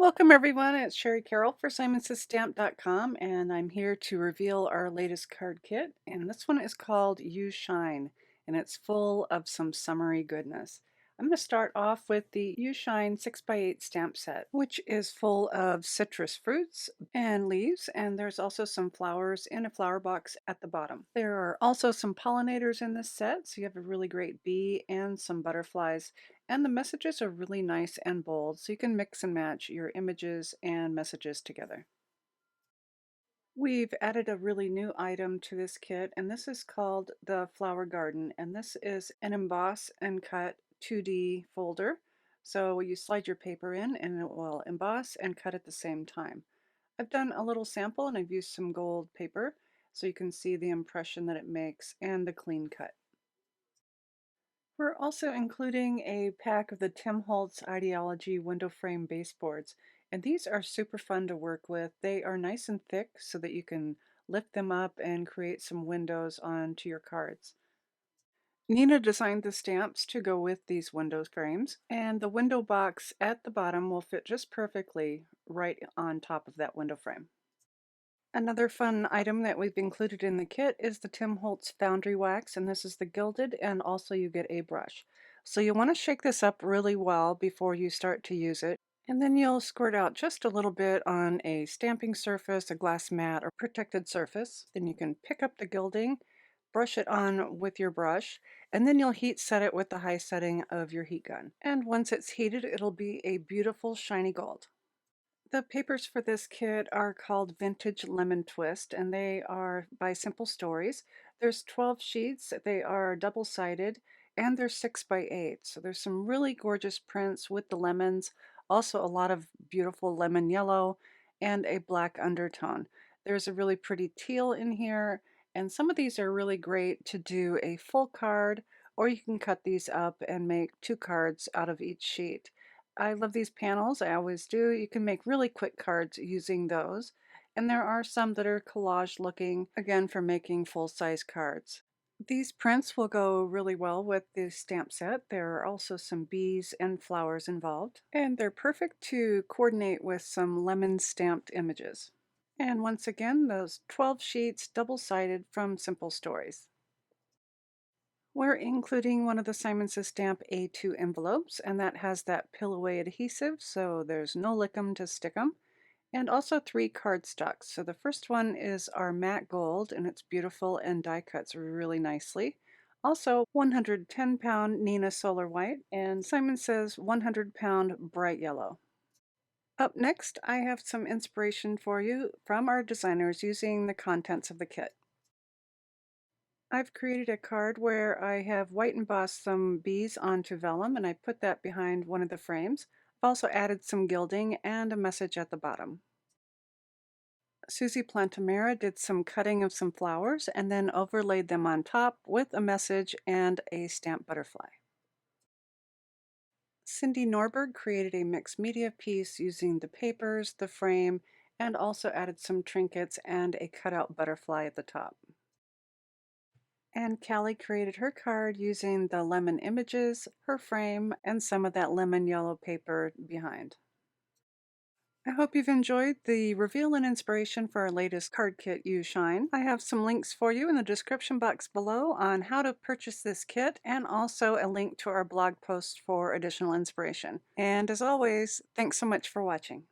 Welcome everyone, it's Shari Carroll for SimonsStamp.com and I'm here to reveal our latest card kit, and this one is called You Shine and it's full of some summery goodness. I'm going to start off with the You Shine 6x8 stamp set, which is full of citrus fruits and leaves, and there's also some flowers in a flower box at the bottom. There are also some pollinators in this set, so you have a really great bee and some butterflies. And the messages are really nice and bold, so you can mix and match your images and messages together. We've added a really new item to this kit, and this is called the Flower Garden, and this is an emboss and cut 2D folder. So you slide your paper in and it will emboss and cut at the same time. I've done a little sample and I've used some gold paper so you can see the impression that it makes and the clean cut. We're also including a pack of the Tim Holtz Ideology window frame baseboards, and these are super fun to work with. They are nice and thick so that you can lift them up and create some windows onto your cards. Nina designed the stamps to go with these window frames, and the window box at the bottom will fit just perfectly right on top of that window frame. Another fun item that we've included in the kit is the Tim Holtz Foundry Wax, and this is the gilded, and also you get a brush. So you want to shake this up really well before you start to use it, and then you'll squirt out just a little bit on a stamping surface, a glass mat, or protected surface. Then you can pick up the gilding, brush it on with your brush, and then you'll heat set it with the high setting of your heat gun. And once it's heated, it'll be a beautiful shiny gold. The papers for this kit are called Vintage Lemon Twist, and they are by Simple Stories. There's 12 sheets, they are double-sided, and they're 6x8. So there's some really gorgeous prints with the lemons, also a lot of beautiful lemon yellow, and a black undertone. There's a really pretty teal in here, and some of these are really great to do a full card, or you can cut these up and make 2 cards out of each sheet. I love these panels, I always do. You can make really quick cards using those. And there are some that are collage looking, again for making full-size cards. These prints will go really well with the stamp set. There are also some bees and flowers involved. And they're perfect to coordinate with some lemon stamped images. And once again, those 12 sheets double-sided from Simple Stories. We're including one of the Simon Says Stamp A2 envelopes, and that has that peel-away adhesive, so there's no lickum to stick them, and also 3 cardstocks. So the first one is our matte gold, and it's beautiful and die cuts really nicely. Also 110-pound Nina Solar White, and Simon Says 100-pound Bright Yellow. Up next, I have some inspiration for you from our designers using the contents of the kit. I've created a card where I have white embossed some bees onto vellum, and I put that behind one of the frames. I've also added some gilding and a message at the bottom. Susie Plantamera did some cutting of some flowers and then overlaid them on top with a message and a stamped butterfly. Cindy Norberg created a mixed media piece using the papers, the frame, and also added some trinkets and a cutout butterfly at the top. And Callie created her card using the lemon images, her frame, and some of that lemon yellow paper behind. I hope you've enjoyed the reveal and inspiration for our latest card kit, You Shine. I have some links for you in the description box below on how to purchase this kit, and also a link to our blog post for additional inspiration. And as always, thanks so much for watching.